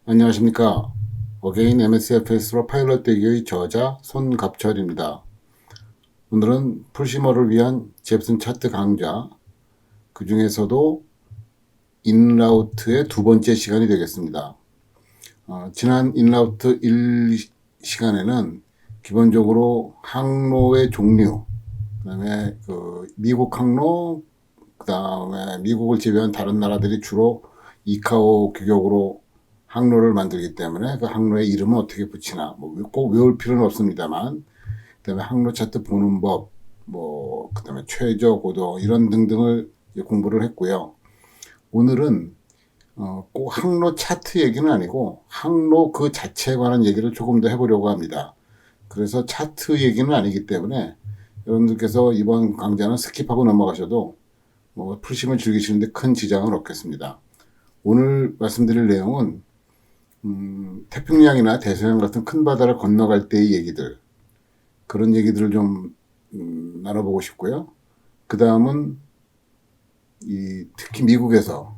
안녕하십니까. 어게인 MSFS로 파일럿 되기의 저자 손갑철입니다. 오늘은 풀시머를 위한 잽슨 차트 강좌, 그 중에서도 인라우트의 두 번째 시간이 되겠습니다. 지난 인라우트 1시간에는 기본적으로 항로의 종류, 그 다음에 미국 항로, 그 다음에 미국을 제외한 다른 나라들이 주로 이카오 규격으로 항로를 만들기 때문에 그 항로의 이름은 어떻게 붙이나 꼭 외울 필요는 없습니다만, 그다음에 항로 차트 보는 법, 그다음에 최저 고도 이런 등등을 공부를 했고요. 오늘은 꼭 항로 차트 얘기는 아니고 항로 그 자체에 관한 얘기를 조금 더 해보려고 합니다. 그래서 차트 얘기는 아니기 때문에 여러분들께서 이번 강좌는 스킵하고 넘어가셔도 풀심을 즐기시는데 큰 지장은 없겠습니다. 오늘 말씀드릴 내용은 태평양이나 대서양 같은 큰 바다를 건너갈 때의 얘기들, 그런 얘기들을 좀 나눠보고 싶고요. 그 다음은 특히 미국에서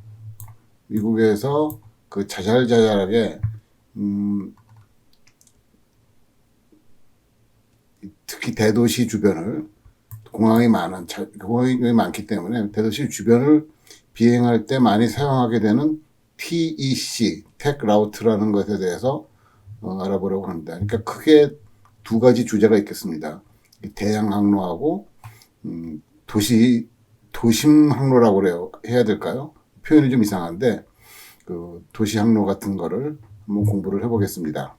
그 자잘자잘하게 특히 대도시 주변을 공항이 많기 때문에 대도시 주변을 비행할 때 많이 사용하게 되는 TEC, Tech Route라는 것에 대해서 알아보려고 합니다. 그러니까 크게 두 가지 주제가 있겠습니다. 대양 항로하고 도심 항로라고 그래요. 해야 될까요? 표현이 좀 이상한데 그 도시 항로 같은 거를 한번 공부를 해보겠습니다.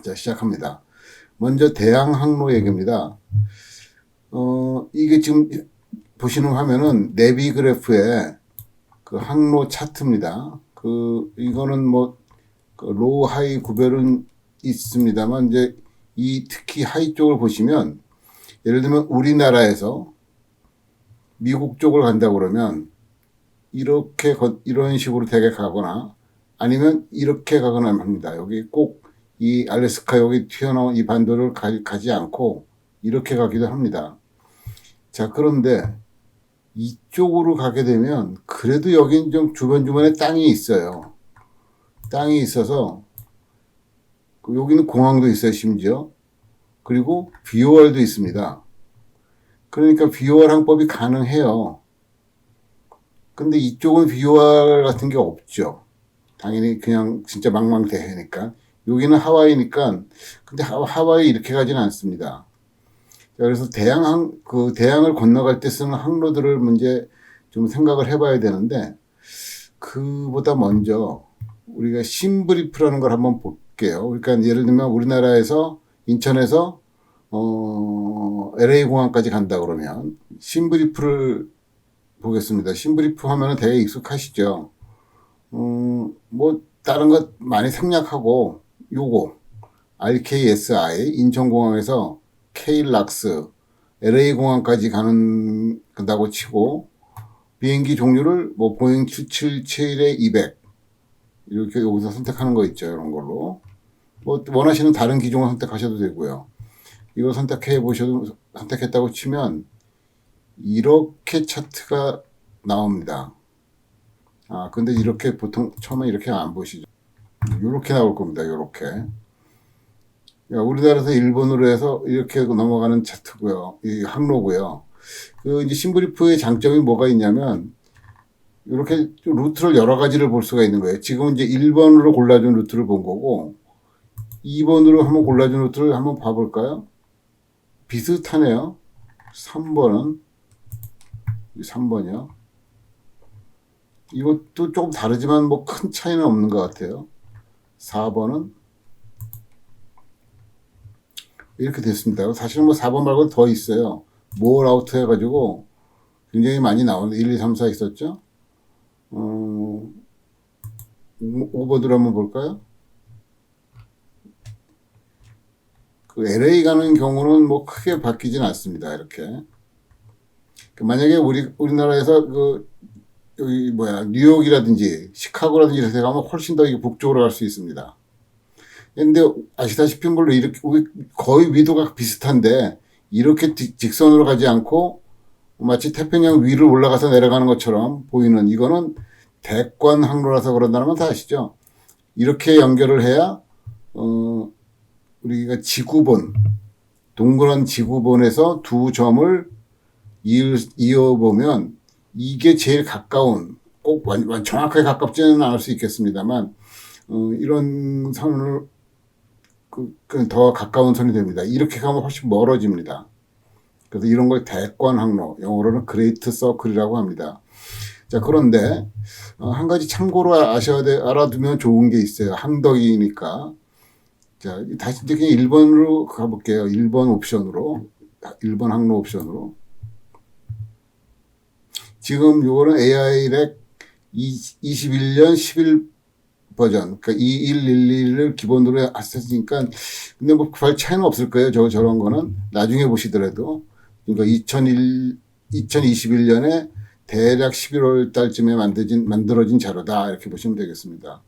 자, 시작합니다. 먼저 대양 항로 얘기입니다. 이게 지금 보시는 화면은 내비 그래프에 그 항로 차트입니다. 이거는 로우 하이 구별은 있습니다만, 이제 특히 하이 쪽을 보시면, 예를 들면 우리나라에서 미국 쪽을 간다 그러면, 이런 식으로 되게 가거나, 아니면 이렇게 가거나 합니다. 여기 꼭 이 알래스카 여기 튀어나온 이 반도를 가지 않고, 이렇게 가기도 합니다. 자, 그런데, 이쪽으로 가게 되면 그래도 여긴 좀 주변주변에 땅이 있어요. 땅이 있어서 여기는 공항도 있어요, 심지어. 그리고 비오알도 있습니다. 그러니까 비오알 항법이 가능해요. 근데 이쪽은 비오알 같은 게 없죠. 당연히 그냥 진짜 망망대해니까. 여기는 하와이니까. 근데 하와이 이렇게 가지는 않습니다. 그래서 대양을 건너갈 때 쓰는 항로들을 문제 좀 생각을 해봐야 되는데, 그보다 먼저 우리가 심브리프라는 걸 한번 볼게요. 그러니까 예를 들면 우리나라에서 인천에서 LA 공항까지 간다 그러면 심브리프를 보겠습니다. 심브리프 하면은 되게 익숙하시죠. 다른 것 많이 생략하고 요거 RKSI 인천공항에서 KLAX LA 공항까지 간다고 치고 비행기 종류를 보잉 777에 200 이렇게 여기서 선택하는 거 있죠. 이런 걸로 원하시는 다른 기종을 선택하셔도 되고요. 이걸 선택했다고 치면 이렇게 차트가 나옵니다. 근데 이렇게 보통 처음에 이렇게 안 보시죠. 이렇게 나올 겁니다. 이렇게. 우리나라에서 일본으로 해서 이렇게 넘어가는 차트고요. 이 항로고요. 이제 심브리프의 장점이 뭐가 있냐면 이렇게 루트를 여러 가지를 볼 수가 있는 거예요. 지금 이제 1번으로 골라준 루트를 본 거고 2번으로 한번 골라준 루트를 한번 봐볼까요? 비슷하네요. 3번이요. 이것도 조금 다르지만 큰 차이는 없는 것 같아요. 4번은 이렇게 됐습니다. 사실은 4번 말고 더 있어요. 모어 아우트 해가지고 굉장히 많이 나오는데 1, 2, 3, 4 있었죠? 5번으로 한번 볼까요? LA 가는 경우는 크게 바뀌진 않습니다. 이렇게. 만약에 우리나라에서 뉴욕이라든지 시카고라든지 이렇게 가면 훨씬 더 북쪽으로 갈 수 있습니다. 근데 아시다시피 물론 이렇게 거의 위도가 비슷한데 이렇게 직선으로 가지 않고 마치 태평양 위를 올라가서 내려가는 것처럼 보이는 이거는 대권 항로라서 그런다는 건 다 아시죠? 이렇게 연결을 해야 우리가 지구본, 동그란 지구본에서 두 점을 이어보면 이게 제일 가까운, 꼭 정확하게 가깝지는 않을 수 있겠습니다만 이런 선을 더 가까운 선이 됩니다. 이렇게 가면 훨씬 멀어집니다. 그래서 이런 걸 대권 항로, 영어로는 그레이트 서클이라고 합니다. 자, 그런데 한 가지 참고로 알아두면 좋은 게 있어요. 항덕이니까. 자, 다시 이제 그냥 1번으로 가볼게요. 1번 옵션으로. 1번 항로 옵션으로. 지금 요거는 AI-REC 21년 11 버전, 그러니까 2111을 기본으로 했으니까, 근데 뭐 별 차이는 없을 거예요. 저런 거는. 나중에 보시더라도. 그러니까 2021년에 대략 11월 달쯤에 만들어진 자료다. 이렇게 보시면 되겠습니다.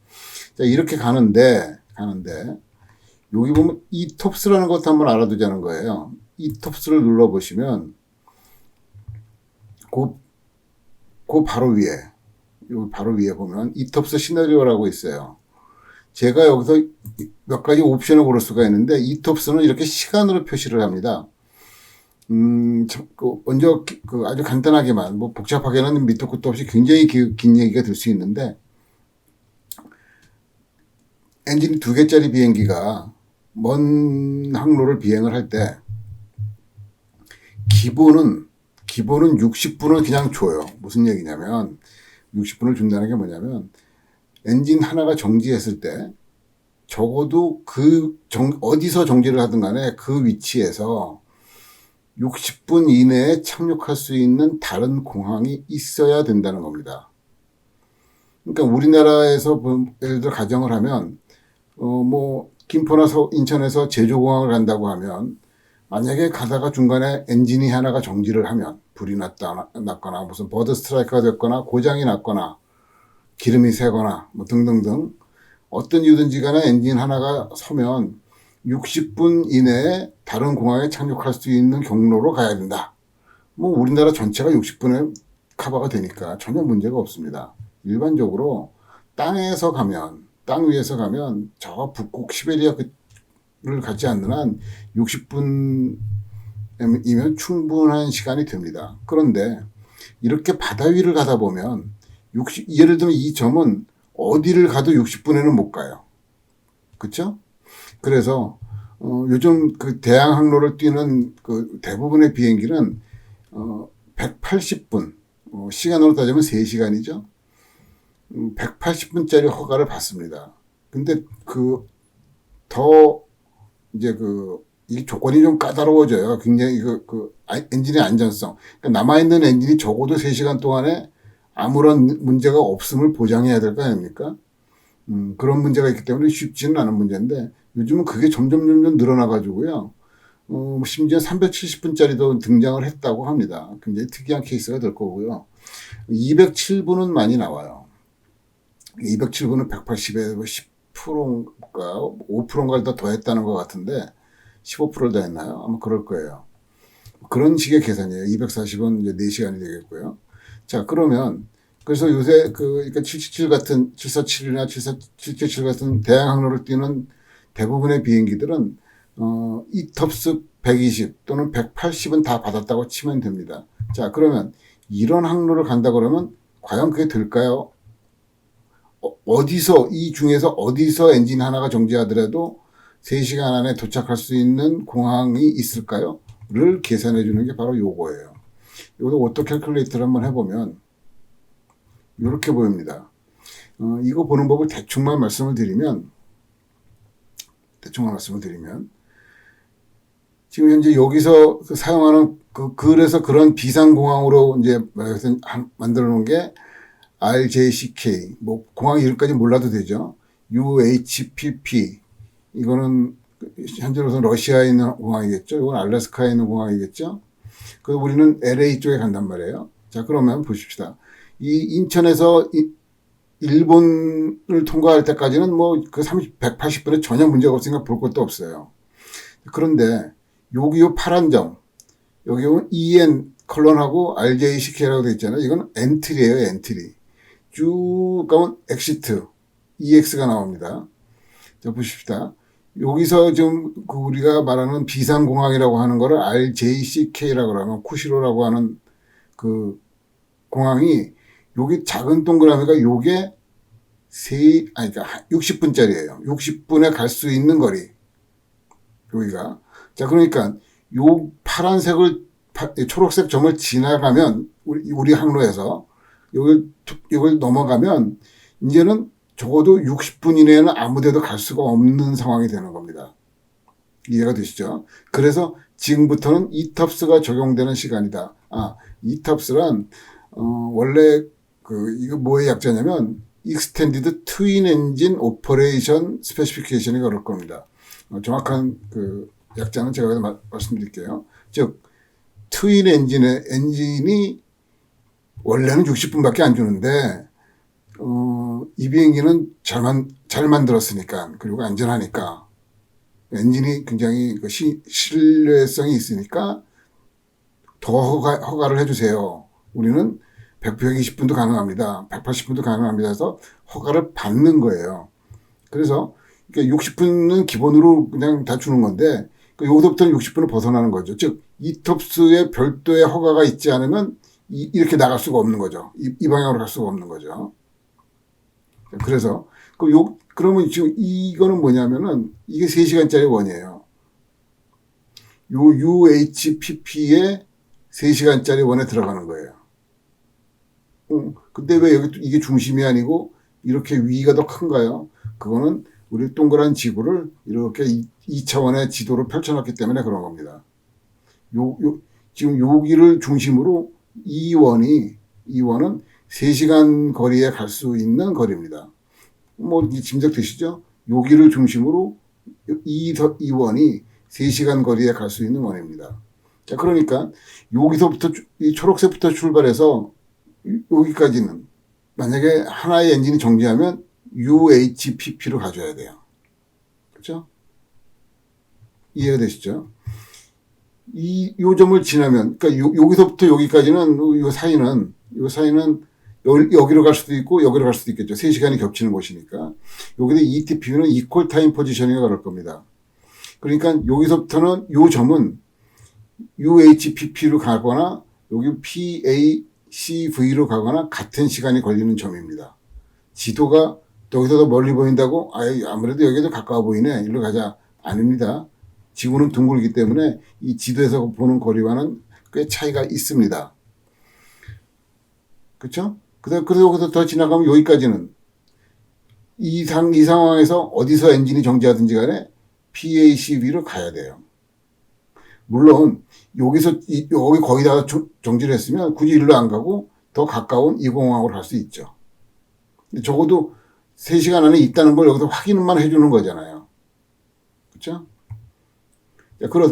자, 이렇게 가는데, 여기 보면 eTOPS라는 것도 한번 알아두자는 거예요. eTOPS를 눌러보시면, 그 바로 위에, 여기 바로 위에 보면 eTOPS 시나리오라고 있어요. 제가 여기서 몇 가지 옵션을 고를 수가 있는데, eTOPS는 이렇게 시간으로 표시를 합니다. 먼저 아주 간단하게만, 뭐 복잡하게는 밑도 끝도 없이 굉장히 긴 얘기가 될 수 있는데, 엔진이 2개짜리 비행기가 먼 항로를 비행을 할 때, 기본은 60분을 그냥 줘요. 무슨 얘기냐면, 60분을 준다는 게 뭐냐면, 엔진 하나가 정지했을 때, 적어도 어디서 정지를 하든 간에 그 위치에서 60분 이내에 착륙할 수 있는 다른 공항이 있어야 된다는 겁니다. 그러니까 우리나라에서 예를 들어 가정을 하면 뭐 김포나 인천에서 제주공항을 간다고 하면 만약에 가다가 중간에 엔진이 하나가 정지를 하면 불이 났거나 무슨 버드 스트라이크가 됐거나 고장이 났거나 기름이 새거나 뭐 등등등 어떤 이유든지 간에 엔진 하나가 서면 60분 이내에 다른 공항에 착륙할 수 있는 경로로 가야 된다. 뭐 우리나라 전체가 60분에 커버가 되니까 전혀 문제가 없습니다. 일반적으로 땅 위에서 가면 저 북극 시베리아를 가지 않는 한 60분이면 충분한 시간이 됩니다. 그런데 이렇게 바다 위를 가다 보면 예를 들면 이 점은 어디를 가도 60분에는 못 가요. 그렇죠? 그래서 요즘 그 대양 항로를 뛰는 그 대부분의 비행기는 180분, 시간으로 따지면 3시간이죠. 180분짜리 허가를 받습니다. 근데 이 조건이 좀 까다로워져요. 굉장히 엔진의 안전성. 그러니까 남아있는 엔진이 적어도 3시간 동안에 아무런 문제가 없음을 보장해야 될 거 아닙니까? 그런 문제가 있기 때문에 쉽지는 않은 문제인데, 요즘은 그게 점점 늘어나가지고요. 심지어 370분짜리도 등장을 했다고 합니다. 굉장히 특이한 케이스가 될 거고요. 207분은 많이 나와요. 207분은 180에 10%인가, 5%인가를 더 했다는 것 같은데, 15%를 더 했나요? 아마 그럴 거예요. 그런 식의 계산이에요. 240은 이제 4시간이 되겠고요. 자, 그래서 요새 그러니까 747이나 777 같은 대양 항로를 뛰는 대부분의 비행기들은, eTOPS 120 또는 180은 다 받았다고 치면 됩니다. 자, 그러면 이런 항로를 간다 그러면 과연 그게 될까요? 이 중에서 어디서 엔진 하나가 정지하더라도 3시간 안에 도착할 수 있는 공항이 있을까요? 를 계산해 주는 게 바로 요거예요. 이것도 오토 캘큘레이터를 한번 해보면 이렇게 보입니다. 이거 보는 법을 대충만 말씀을 드리면 지금 현재 여기서 사용하는 그래서 그런 비상공항으로 이제 만들어 놓은 게 RJCK, 뭐 공항 이름까지 몰라도 되죠. UHPP, 이거는 현재로서는 러시아에 있는 공항이겠죠. 이건 알래스카에 있는 공항이겠죠. 그래서 우리는 LA 쪽에 간단 말이에요. 자, 그러면 보십시다. 이 인천에서 일본을 통과할 때까지는 뭐 180분에 전혀 문제가 없으니까 볼 것도 없어요. 그런데 여기 요 파란 점, 여기 보면 EN 컬런하고 RJCK라고 되어 있잖아요. 이건 엔트리예요, 엔트리. 쭉 가면 엑시트, EX가 나옵니다. 자, 보십시다. 여기서 좀 우리가 말하는 비상공항이라고 하는 거를 RJCK라고 하면 쿠시로라고 하는 그 공항이 여기 작은 동그라미가 요게 그러니까 60분짜리예요. 60분에 갈 수 있는 거리. 여기가. 자, 그러니까 요 파란색을 초록색 점을 지나가면 우리 항로에서 이걸 넘어가면 이제는 적어도 60분 이내에는 아무 데도 갈 수가 없는 상황이 되는 겁니다. 이해가 되시죠? 그래서 지금부터는 ETOPS가 적용되는 시간이다. ETOPS란 원래 이거 뭐의 약자냐면 Extended Twin Engine Operation Specification이 그럴 겁니다. 정확한 약자는 제가 말씀드릴게요. 즉 트윈 엔진이 원래는 60분밖에 안 주는데 이 비행기는 잘 만들었으니까, 그리고 안전하니까, 엔진이 굉장히 신뢰성이 있으니까 더 허가를 해주세요. 우리는 120분도 가능합니다. 180분도 가능합니다. 해서 허가를 받는 거예요. 그래서 60분은 기본으로 그냥 다 주는 건데, 여기서부터는 60분을 벗어나는 거죠. 즉, ETOPS에 별도의 허가가 있지 않으면 이렇게 나갈 수가 없는 거죠. 이 방향으로 갈 수가 없는 거죠. 그래서 그러면 지금 이거는 뭐냐면은 이게 3시간짜리 원이에요. 요 UHPP에 3시간짜리 원에 들어가는 거예요. 근데 왜 여기 이게 중심이 아니고 이렇게 위가 더 큰가요? 그거는 우리 동그란 지구를 이렇게 2차원의 지도로 펼쳐놨기 때문에 그런 겁니다. 지금 여기를 중심으로 이 원은 3시간 거리에 갈 수 있는 거리입니다. 뭐 짐작되시죠? 여기를 중심으로 이 원이 3시간 거리에 갈 수 있는 원입니다. 자, 그러니까 여기서부터 이 초록색부터 출발해서 여기까지는 만약에 하나의 엔진이 정지하면 UHPP로 가줘야 돼요. 그렇죠? 이해가 되시죠? 요 점을 지나면, 그러니까 여기서부터 여기까지는 요 사이는 여기로 갈 수도 있고 여기로 갈 수도 있겠죠. 3시간이 겹치는 곳이니까. 여기서 ETP는 Equal Time Positioning이 그럴 겁니다. 그러니까 여기서부터는 요 점은 UHPP로 가거나 여기 PACV로 가거나 같은 시간이 걸리는 점입니다. 지도가 여기서 더 멀리 보인다고 아무래도 여기도 가까워 보이네, 일로 가자. 아닙니다. 지구는 둥글기 때문에 이 지도에서 보는 거리와는 꽤 차이가 있습니다. 그렇죠? 그래서 여기서 더 지나가면 여기까지는 이 상황에서 어디서 엔진이 정지하든지 간에 PACV로 가야 돼요. 물론 여기 거기다가 정지를 했으면 굳이 일로 안 가고 더 가까운 이 공항으로 갈 수 있죠. 적어도 3시간 안에 있다는 걸 여기서 확인만 해주는 거잖아요. 그렇죠?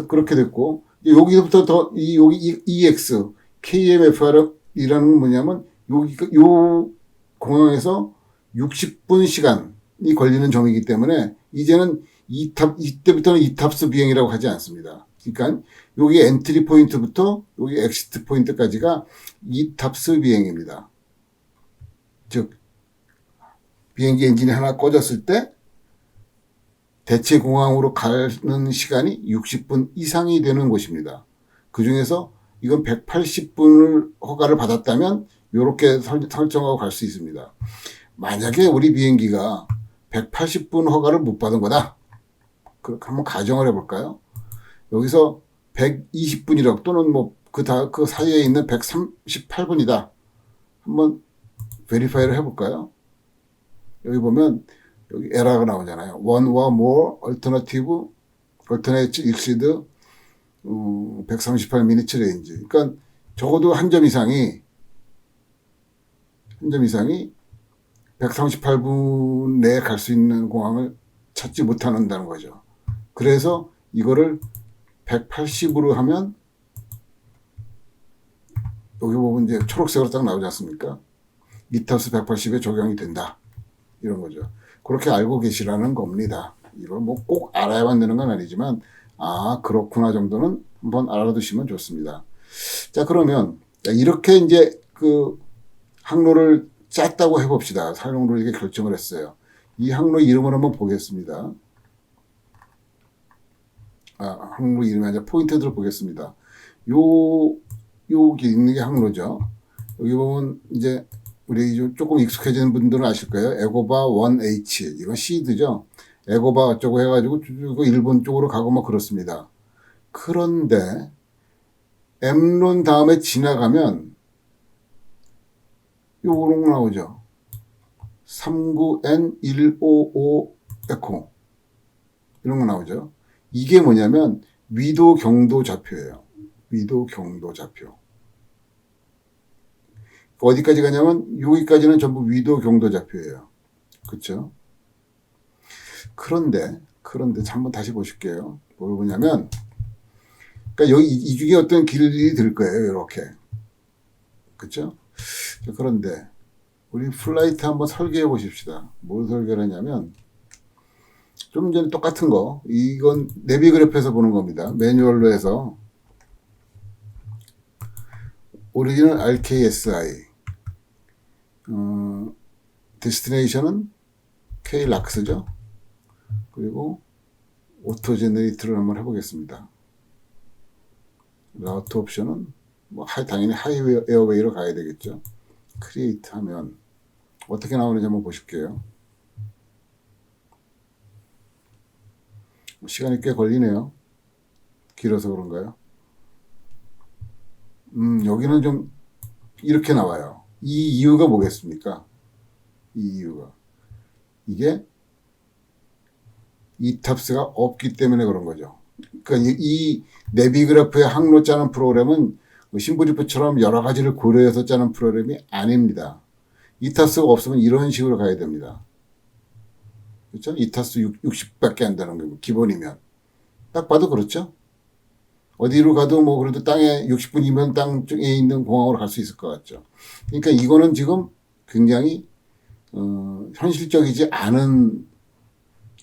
그렇게 됐고, 여기서부터 여기 EX, KMFR이라는 건 뭐냐면, 요 공항에서 60분 시간이 걸리는 점이기 때문에, 이제는 이때부터는 ETOPS 비행이라고 하지 않습니다. 그러니까, 여기 엔트리 포인트부터 여기 엑시트 포인트까지가 ETOPS 비행입니다. 즉, 비행기 엔진이 하나 꺼졌을 때, 대체 공항으로 가는 시간이 60분 이상이 되는 곳입니다. 그 중에서 이건 180분을 허가를 받았다면 이렇게 설정하고 갈 수 있습니다. 만약에 우리 비행기가 180분 허가를 못 받은 거다. 그렇게 한번 가정을 해볼까요? 여기서 120분이라고 또는 그 사이에 있는 138분이다. 한번 베리파이를 해볼까요? 여기 보면 여기 에러가 나오잖아요. One or more alternate exceed 138 minutes range. 그러니까 적어도 한 점 이상이 138분 내에 갈 수 있는 공항을 찾지 못한다는 거죠. 그래서 이거를 180으로 하면 여기 보면 이제 초록색으로 딱 나오지 않습니까? ETOPS 180에 적용이 된다. 이런 거죠. 그렇게 알고 계시라는 겁니다. 이걸 꼭 알아야만 되는 건 아니지만, 그렇구나 정도는 한번 알아두시면 좋습니다. 자, 그러면, 이렇게 이제 항로를 짰다고 해봅시다. 항로를 이렇게 결정을 했어요. 이 항로 이름을 한번 보겠습니다. 항로 이름이 아니라 포인트들을 보겠습니다. 여기 있는 게 항로죠. 여기 보면 이제 우리 조금 익숙해지는 분들은 아실 거예요. 에고바 1H. 이건 시드죠. 에고바 어쩌고 해가지고 일본 쪽으로 가고 뭐 그렇습니다. 그런데 M론 다음에 지나가면 요런 거 나오죠. 39N155 에코. 이런 거 나오죠. 이게 뭐냐면 위도 경도 좌표예요. 위도 경도 좌표. 어디까지 가냐면 여기까지는 전부 위도 경도 좌표예요. 그렇죠? 그런데 한번 다시 보실게요. 뭘 보냐면 그러니까 여기 이 중에 어떤 길이 들 거예요. 이렇게. 그렇죠? 그런데 우리 플라이트 한번 설계해 보십시다. 뭘 설계를 하냐면 좀 전에 똑같은 거. 이건 내비그래프에서 보는 겁니다. 매뉴얼로 해서 오리지널 RKSI 데스티네이션은 K락스죠. 그리고 오토 제너레이터를 한번 해보겠습니다. 라우트 옵션은 뭐 당연히 하이웨이 에어웨이로 가야 되겠죠. 크리에이트 하면 어떻게 나오는지 한번 보실게요. 시간이 꽤 걸리네요. 길어서 그런가요? 여기는 좀 이렇게 나와요. 이 이유가 뭐겠습니까? 이 이유가 이게 이탑스가 없기 때문에 그런 거죠. 그러니까 이 내비그래프의 항로 짜는 프로그램은 심브리프처럼 여러 가지를 고려해서 짜는 프로그램이 아닙니다. 이탑스가 없으면 이런 식으로 가야 됩니다. 그렇죠? 이타스 60밖에 안 되는 거고 기본이면 딱 봐도 그렇죠. 어디로 가도 뭐 그래도 땅에 60분이면 땅 쪽에 있는 공항으로 갈 수 있을 것 같죠. 그러니까 이거는 지금 굉장히 현실적이지 않은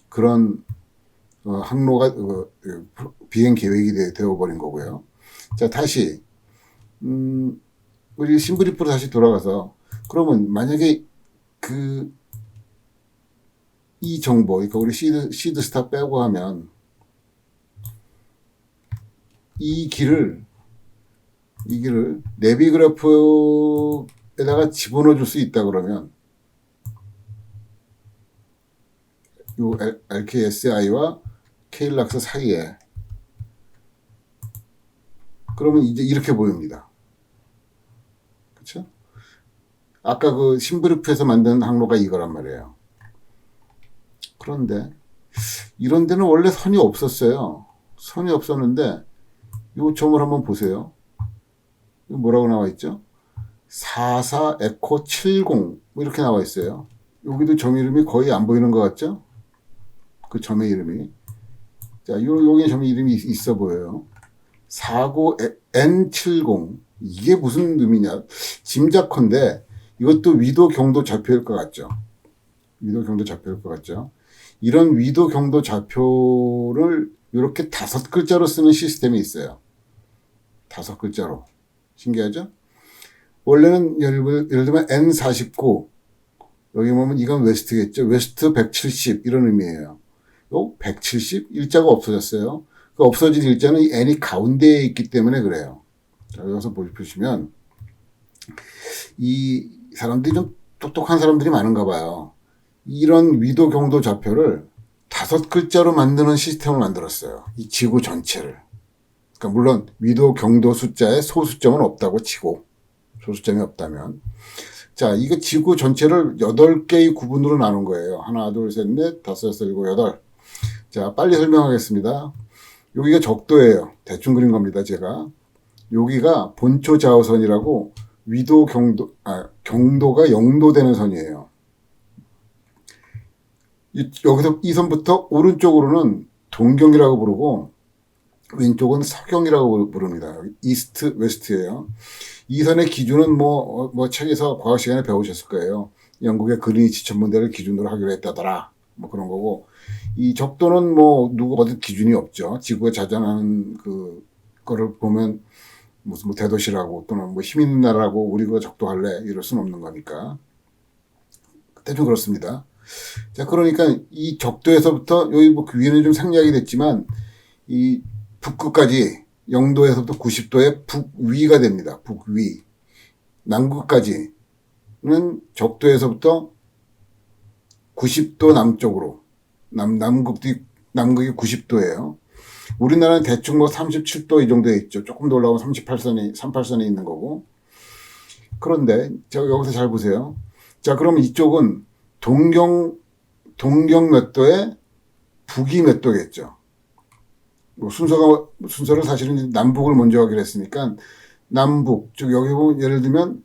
그런 항로가 비행 계획이 되어버린 거고요. 자 다시 우리 심브리프로 다시 돌아가서 그러면 만약에 이 정보, 그러니까 우리 시드 스타 빼고 하면 이 길을 내비그래프에다가 집어넣어 줄 수 있다 그러면 요 RKSI와 KLAX 사이에 그러면 이제 이렇게 보입니다. 그렇죠? 아까 그 심브리프에서 만든 항로가 이거란 말이에요. 그런데 이런 데는 원래 선이 없었어요. 선이 없었는데 이 점을 한번 보세요. 뭐라고 나와 있죠? 44 에코 70 뭐 이렇게 나와 있어요. 여기도 점 이름이 거의 안 보이는 것 같죠? 그 점의 이름이. 자, 여기 점 이름이 있어 보여요. 49 N70 이게 무슨 의미냐? 짐작컨대 이것도 위도 경도 좌표일 것 같죠? 위도 경도 좌표일 것 같죠? 이런 위도 경도 좌표를 이렇게 5글자로 쓰는 시스템이 있어요. 5글자로. 신기하죠? 원래는 예를 들면 N49 여기 보면 이건 웨스트겠죠. 웨스트 170 이런 의미예요. 요 170 일자가 없어졌어요. 그 없어진 일자는 이 N이 가운데에 있기 때문에 그래요. 자, 여기서 보시면 이 사람들이 좀 똑똑한 사람들이 많은가 봐요. 이런 위도 경도 좌표를 5글자로 만드는 시스템을 만들었어요. 이 지구 전체를. 그러니까 물론 위도 경도 숫자에 소수점은 없다고 치고 소수점이 없다면 자 이거 지구 전체를 8개의 구분으로 나눈 거예요. 하나 둘 셋 넷 다섯 여섯 일곱 여덟. 자 빨리 설명하겠습니다. 여기가 적도예요. 대충 그린 겁니다. 제가 여기가 본초 좌우선이라고 위도 경도가 0도 되는 선이에요. 여기서 이 선부터 오른쪽으로는 동경이라고 부르고 왼쪽은 서경이라고 부릅니다. 이스트 웨스트예요. 이 선의 기준은 뭐 책에서 과학 시간에 배우셨을 거예요. 영국의 그린위치 천문대를 기준으로 하기로 했다더라. 뭐 그런 거고 이 적도는 뭐 누구 어디 기준이 없죠. 지구가 자전하는 거를 보면 무슨 뭐 대도시라고 또는 뭐 힘 있는 나라라고 우리가 적도할래 이럴 수는 없는 거니까 대충 그렇습니다. 자, 그러니까 이 적도에서부터 여기 뭐 그 위에는 좀 생략이 됐지만 이 북극까지 0도에서부터 90도의 북위가 됩니다. 북위. 남극까지는 적도에서부터 90도 남쪽으로 남극이 90도예요. 우리나라는 대충 뭐 37도 이 정도에 있죠. 조금 더 올라가면 38선에 있는 거고. 그런데 저 여기서 잘 보세요. 자, 그럼 이쪽은 동경 몇 도에 북위 몇 도겠죠. 뭐 순서를 사실은 남북을 먼저 하기로 했으니까 남북, 즉 여기 보면 예를 들면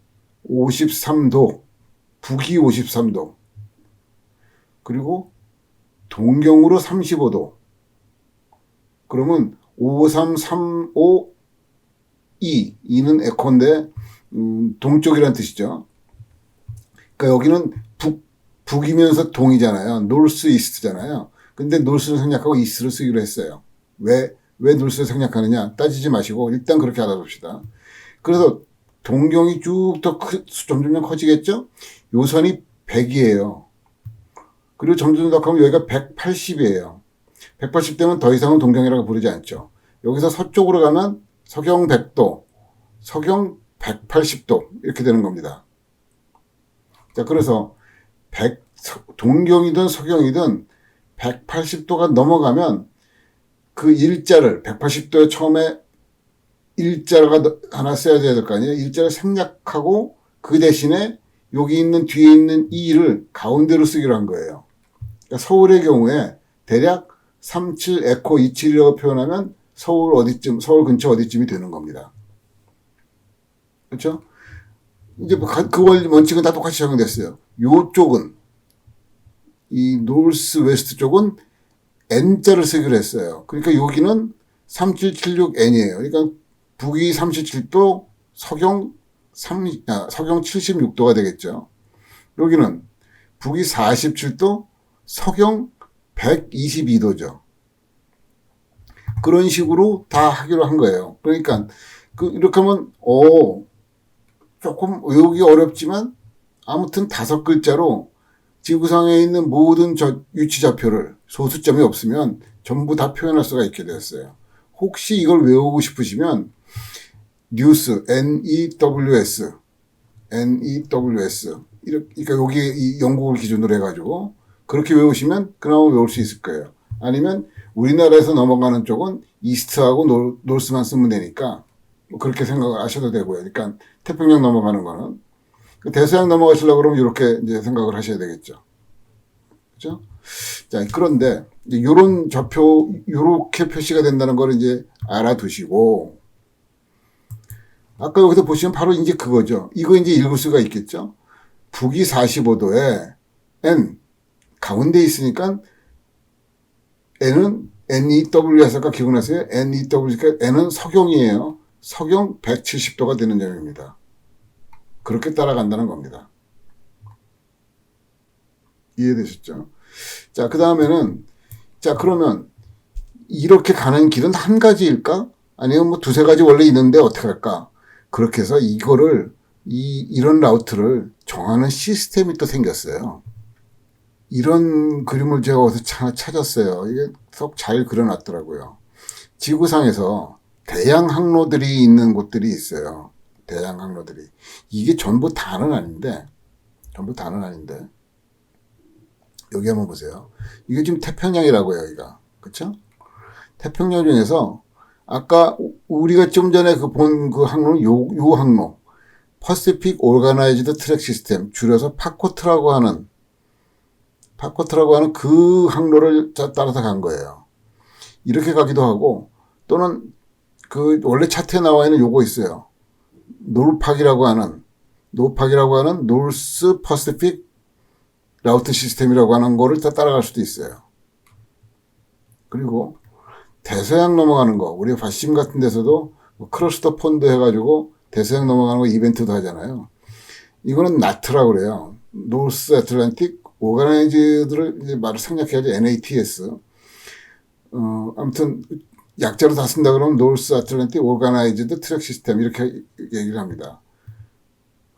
53도, 북위 53도, 그리고 동경으로 35도. 그러면 53352, 2는 에코인데 동쪽이란 뜻이죠. 그러니까 여기는 북이면서 동이잖아요. 노스 이스트잖아요. 근데 노스를 생략하고 이스트를 쓰기로 했어요. 왜 노스를 생략하느냐 따지지 마시고 일단 그렇게 알아봅시다. 그래서 동경이 쭉 더 점점 커지겠죠. 요 선이 100이에요. 그리고 점점 더 가면 여기가 180이에요. 180되면 더 이상은 동경이라고 부르지 않죠. 여기서 서쪽으로 가면 서경 100도, 서경 180도 이렇게 되는 겁니다. 자, 그래서 동경이든 서경이든 180도가 넘어가면 그 일자를 180도에 처음에 일자가 하나 써야 될 거 아니에요. 일자를 생략하고 그 대신에 여기 있는 뒤에 있는 이를 가운데로 쓰기로 한 거예요. 그러니까 서울의 경우에 대략 37 에코 27이라고 표현하면 서울 근처 어디쯤이 되는 겁니다. 그렇죠? 이제 그 원칙은 다 똑같이 적용됐어요. 요쪽은 이 노스 웨스트 쪽은 N자를 쓰기로 했어요. 그러니까 여기는 3776N이에요. 그러니까 북위 37도, 서경 76도가 되겠죠. 여기는 북위 47도, 서경 122도죠. 그런 식으로 다 하기로 한 거예요. 그러니까 이렇게 하면 조금 외우기 어렵지만 아무튼 5글자로 지구상에 있는 모든 위치좌표를 소수점이 없으면 전부 다 표현할 수가 있게 되었어요. 혹시 이걸 외우고 싶으시면 뉴스, NEWS, 그러니까 여기 이 영국을 기준으로 해가지고 그렇게 외우시면 그나마 외울 수 있을 거예요. 아니면 우리나라에서 넘어가는 쪽은 이스트하고 노스만 쓰면 되니까 뭐 그렇게 생각을 하셔도 되고요. 그러니까 태평양 넘어가는 거는 대서양 넘어가시려고 그러면 이렇게 이제 생각을 하셔야 되겠죠. 그죠? 자, 그런데 이런 좌표, 이렇게 표시가 된다는 걸 이제 알아두시고, 아까 여기서 보시면 바로 이제 그거죠. 이거 이제 읽을 수가 있겠죠. 북위 45도에 N, 가운데 있으니까 N은 NEW에서 아까 기억나세요? NEW니까 N은 서경이에요. 서경 170도가 되는 점입니다. 그렇게 따라간다는 겁니다. 이해되셨죠? 자, 그 다음에는, 자, 그러면 이렇게 가는 길은 한 가지일까? 아니면 뭐 두세 가지 원래 있는데 어떻게 할까? 그렇게 해서 이런 라우트를 정하는 시스템이 또 생겼어요. 이런 그림을 제가 어디서 찾았어요. 이게 썩 잘 그려놨더라고요. 지구상에서 대양 항로들이 있는 곳들이 있어요. 대양 항로들이. 이게 전부 다는 아닌데, 여기 한번 보세요. 이게 지금 태평양이라고요, 여기가. 그쵸? 태평양 중에서, 아까 우리가 좀 전에 본 그 항로는 요 항로. Pacific Organized Track System, 줄여서 파코트라고 하는 그 항로를 따라서 간 거예요. 이렇게 가기도 하고, 또는 원래 차트에 나와 있는 요거 있어요. 노팍이라고 하는 노스 퍼시픽 라우트 시스템이라고 하는 거를 다 따라갈 수도 있어요. 그리고 대서양 넘어가는 거, 우리 바심 같은 데서도 크로스 더 폰드 해가지고 대서양 넘어가는 거 이벤트도 하잖아요. 이거는 나트라고 그래요. 노스 애틀랜틱 오가나이즈들을 이제 말을 생략해야지 NATS. 아무튼 약자로 다 쓴다 그러면 노스 애틀랜틱 오가나이즈드 트랙 시스템 이렇게 얘기를 합니다.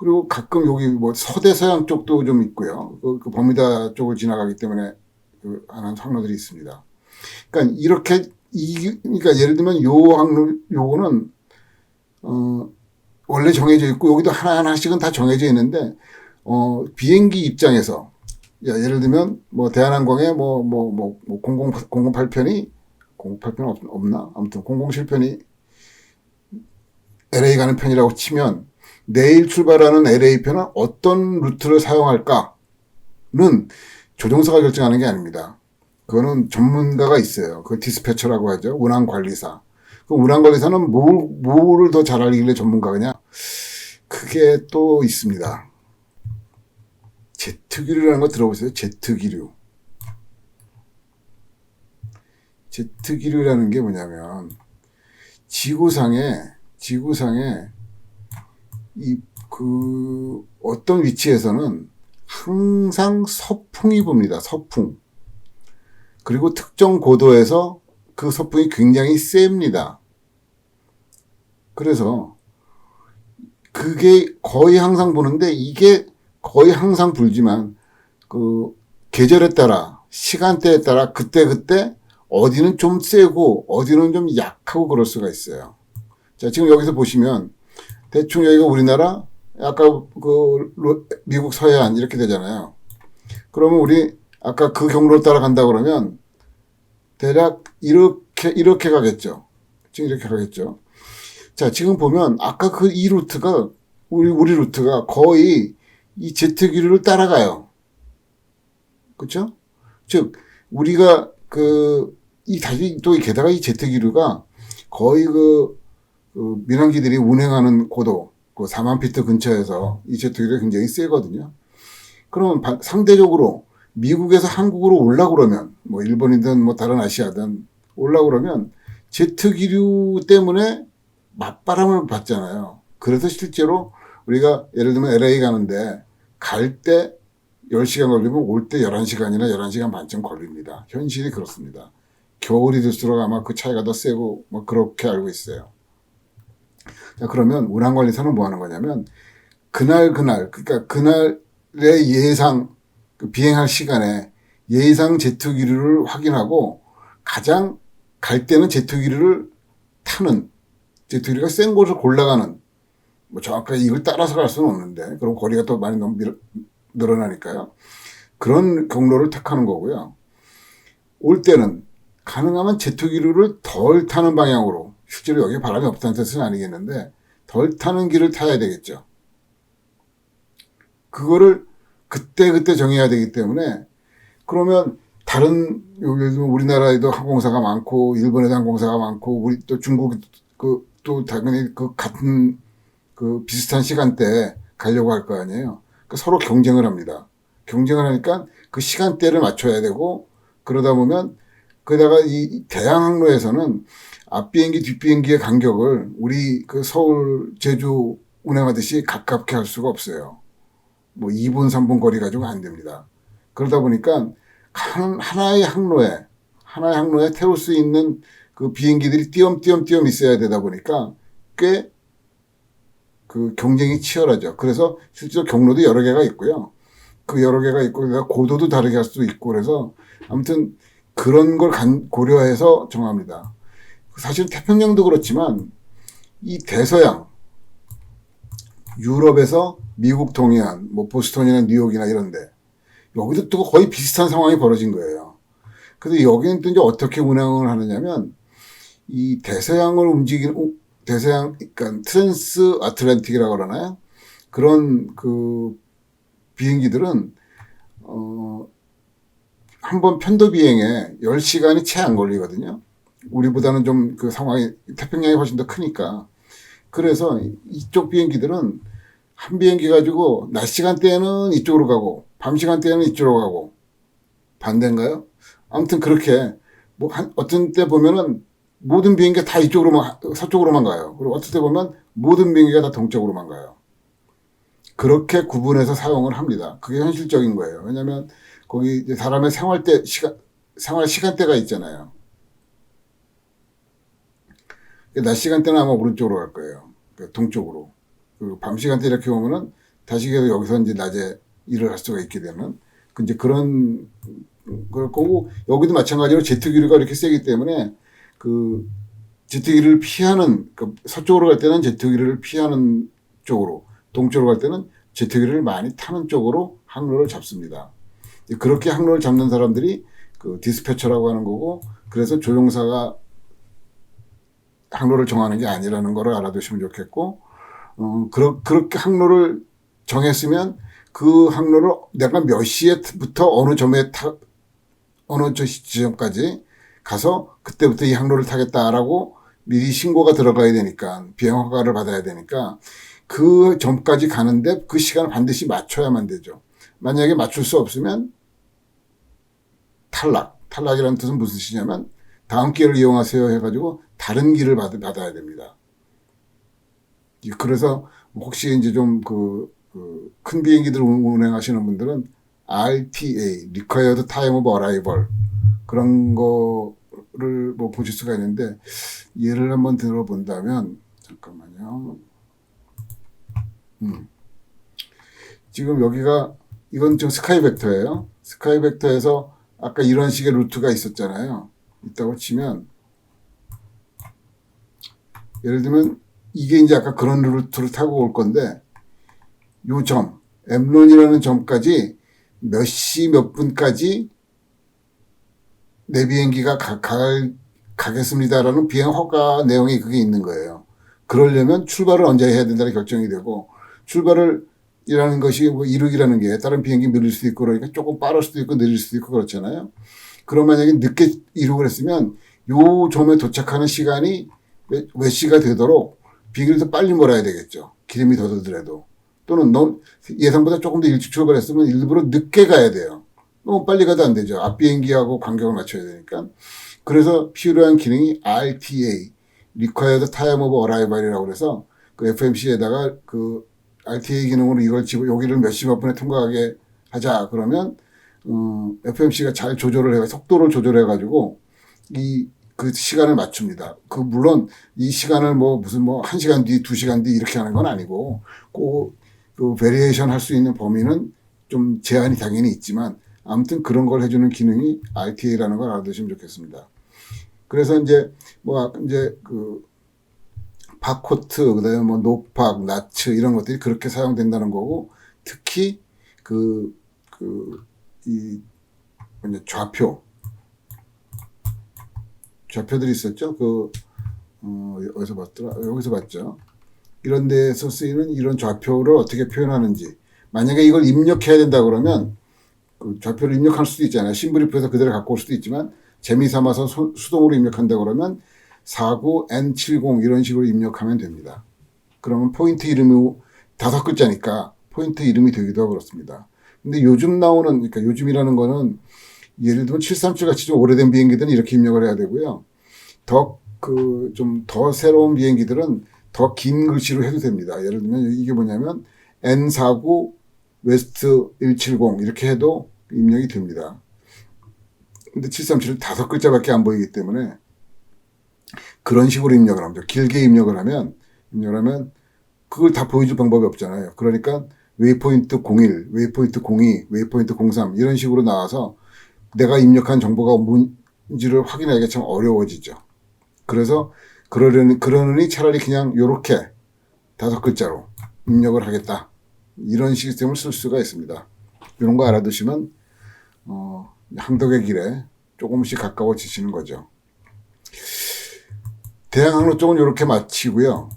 그리고 가끔 여기 뭐 서대서양 쪽도 좀 있고요. 그 버뮤다 쪽을 지나가기 때문에 하는 항로들이 있습니다. 그러니까 이렇게 그러니까 예를 들면 요 항로 요거는 원래 정해져 있고 여기도 하나하나씩은 다 정해져 있는데 비행기 입장에서 예를 들면 뭐 대한항공의 008편이 008편 없나? 아무튼 007편이 LA 가는 편이라고 치면 내일 출발하는 LA 편은 어떤 루트를 사용할까는 조종사가 결정하는 게 아닙니다. 그거는 전문가가 있어요. 그 디스패처라고 하죠. 운항관리사. 그 운항관리사는 뭐를 더 잘 알기길래 전문가냐? 그게 또 있습니다. 제트기류라는 거 들어보세요. 제트기류. 제트기류라는 게 뭐냐면 지구상에 어떤 위치에서는 항상 서풍이 붑니다. 서풍. 그리고 특정 고도에서 그 서풍이 굉장히 셉니다. 그래서 그게 거의 항상 부는데 이게 거의 항상 불지만 그 계절에 따라 시간대에 따라 그때 어디는 좀 세고 어디는 좀 약하고 그럴 수가 있어요. 자, 지금 여기서 보시면 대충 여기가 우리나라 아까 미국 서해안 이렇게 되잖아요. 그러면 우리 아까 그 경로를 따라간다 그러면 대략 이렇게 가겠죠. 지금 이렇게 가겠죠. 자, 지금 보면 아까 이 루트가 우리 루트가 거의 이 제트기류를 따라가요. 그렇죠? 즉 우리가 다시 또 게다가 이 제트기류가 거의 민항기들이 운행하는 고도 4만 피트 근처에서 이 제트기류가 굉장히 세거든요. 그러면 상대적으로 미국에서 한국으로 올라고 그러면 뭐 일본이든 뭐 다른 아시아든 올라고 그러면 제트기류 때문에 맞바람을 받잖아요. 그래서 실제로 우리가 예를 들면 LA 가는데 갈 때 10시간 걸리면 올 때 11시간이나 11시간 반쯤 걸립니다. 현실이 그렇습니다. 겨울이 될수록 아마 그 차이가 더 세고 뭐 그렇게 알고 있어요. 자, 그러면 운항관리사는 뭐 하는 거냐면 그러니까 그날의 예상 비행할 시간에 예상 제트기류를 확인하고 가장 갈 때는 제트기류를 타는 제트기류가 센 곳을 골라가는 뭐 정확하게 이걸 따라서 갈 수는 없는데 그럼 거리가 또 많이 늘어나니까요. 그런 경로를 택하는 거고요. 올 때는 가능하면 제트기류를 덜 타는 방향으로 실제로 여기에 바람이 없다는 뜻은 아니겠는데 덜 타는 길을 타야 되겠죠. 그거를 그때 정해야 되기 때문에 그러면 다른 우리나라에도 항공사가 많고 일본에도 항공사가 많고 우리 또 중국 또 당연히 같은 비슷한 시간대에 가려고 할 거 아니에요. 서로 경쟁을 합니다. 경쟁을 하니까 그 시간대를 맞춰야 되고 그러다 보면 게다가 이 대양 항로에서는 앞비행기 뒷비행기의 간격을 우리 서울 제주 운행하듯이 가깝게 할 수가 없어요. 뭐 2분 3분 거리 가지고 안 됩니다. 그러다 보니까 하나의 항로에 태울 수 있는 그 비행기들이 띄엄띄엄 있어야 되다 보니까 꽤 경쟁이 치열하죠. 그래서 실제로 경로도 여러 개가 있고요. 그 여러 개가 있고 고도도 다르게 할 수도 있고 그래서 아무튼 그런 걸 고려해서 정합니다. 사실 태평양도 그렇지만 이 대서양 유럽에서 미국 동해안 뭐 보스턴이나 뉴욕이나 이런데 여기도 또 거의 비슷한 상황이 벌어진 거예요. 근데 여기는 또 이제 어떻게 운항을 하느냐면 이 대서양을 그러니까 트랜스 아틀란틱이라고 그러나요? 그런 비행기들은 한번 편도 비행에 10시간이 채 안 걸리거든요. 우리보다는 좀 상황이 태평양이 훨씬 더 크니까. 그래서 이쪽 비행기들은 한 비행기 가지고 낮 시간대에는 이쪽으로 가고 밤 시간대에는 이쪽으로 가고 반대인가요? 아무튼 그렇게 어떤 때 보면은 모든 비행기가 다 서쪽으로만 가요. 그리고 어떨 때 보면 모든 비행기가 다 동쪽으로만 가요. 그렇게 구분해서 사용을 합니다. 그게 현실적인 거예요. 왜냐하면 거기 이제 사람의 생활 시간대가 있잖아요. 낮 시간대는 아마 오른쪽으로 갈 거예요. 동쪽으로. 그리고 밤 시간대 이렇게 보면은 다시 계속 여기서 이제 낮에 일을 할 수가 있게 되는 이제 그런 그럴 거고, 여기도 마찬가지로 제트 기류가 이렇게 세기 때문에 그 제트 기류를 피하는, 그 서쪽으로 갈 때는 제트 기류를 피하는 쪽으로, 동쪽으로 갈 때는 제트 기류를 많이 타는 쪽으로 항로를 잡습니다. 그렇게 항로를 잡는 사람들이 그 디스패처라고 하는 거고, 그래서 조종사가 항로를 정하는 게 아니라는 걸 알아두시면 좋겠고, 그렇게 항로를 정했으면 그 항로를 내가 몇 시에부터 어느 지점까지 가서 그때부터 이 항로를 타겠다라고 미리 신고가 들어가야 되니까, 비행 허가를 받아야 되니까 그 점까지 가는데 그 시간을 반드시 맞춰야만 되죠. 만약에 맞출 수 없으면 탈락이라는 뜻은 무슨 뜻이냐면 다음 기회를 이용하세요 해가지고 다른 길을 받아야 됩니다. 그래서 혹시 이제 좀 큰 비행기들 운행하시는 분들은 RTA, Required Time of Arrival, 그런 거를 뭐 보실 수가 있는데, 예를 한번 들어본다면, 잠깐만요. 지금 여기가, 이건 좀 스카이벡터예요. 스카이벡터에서 아까 이런 식의 루트가 있었잖아요. 있다고 치면, 예를 들면 이게 이제 아까 그런 루트를 타고 올 건데, 요 점, 엠론이라는 점까지 몇 시 몇 분까지 내 비행기가 가겠습니다라는 비행 허가 내용이 그게 있는 거예요. 그러려면 출발을 언제 해야 된다는 결정이 되고, 출발을 이라는 것이 뭐 이륙이라는 게 다른 비행기 밀릴 수도 있고, 그러니까 조금 빠를 수도 있고 느릴 수도 있고 그렇잖아요. 그럼 만약에 늦게 이륙을 했으면 요 점에 도착하는 시간이 몇 시가 되도록 비행기를 더 빨리 몰아야 되겠죠. 기름이 더 들더라도. 또는 예상보다 조금 더 일찍 출발했으면 일부러 늦게 가야 돼요. 너무 빨리 가도 안 되죠. 앞 비행기하고 간격을 맞춰야 되니까. 그래서 필요한 기능이 RTA, Required Time of Arrival이라고 그래서 그 FMC에다가 그 RTA 기능으로 이걸 여기를 몇 시 몇 분에 통과하게 하자. 그러면 FMC가 잘 속도를 조절해가지고 그 시간을 맞춥니다. 물론 이 시간을 무슨 1시간 뒤, 2시간 뒤 이렇게 하는 건 아니고, 그 베리에이션 할 수 있는 범위는 좀 제한이 당연히 있지만, 아무튼 그런 걸 해주는 기능이 RTA라는 걸 알아두시면 좋겠습니다. 그래서 이제 바코트, 그다음에 노팍, 나츠 이런 것들이 그렇게 사용된다는 거고, 특히 좌표들이 있었죠. 어디서 봤더라? 여기서 봤죠. 이런 데서 쓰이는 이런 좌표를 어떻게 표현하는지. 만약에 이걸 입력해야 된다 그러면 그 좌표를 입력할 수도 있잖아요. 심브리프에서 그대로 갖고 올 수도 있지만, 재미 삼아서 수동으로 입력한다 그러면 49N70 이런 식으로 입력하면 됩니다. 그러면 포인트 이름이 5글자니까 포인트 이름이 되기도 하고 그렇습니다. 근데 그러니까 요즘이라는 거는 예를 들면 737 같이 좀 오래된 비행기들은 이렇게 입력을 해야 되고요. 좀 더 새로운 비행기들은 더 긴 글씨로 해도 됩니다. 예를 들면 이게 뭐냐면 N49 웨스트 170 이렇게 해도 입력이 됩니다. 근데 737은 5글자밖에 안 보이기 때문에 그런 식으로 입력을 합니다. 길게 입력을 하면 그걸 다 보여줄 방법이 없잖아요. 그러니까 웨이포인트 01, 웨이포인트 02, 웨이포인트 03 이런 식으로 나와서 내가 입력한 정보가 뭔지를 확인하기가 참 어려워지죠. 그래서 그러느니 차라리 그냥 요렇게 5글자로 입력을 하겠다. 이런 시스템을 쓸 수가 있습니다. 이런 거 알아두시면 항덕의 길에 조금씩 가까워지시는 거죠. 대양항로 쪽은 이렇게 마치고요.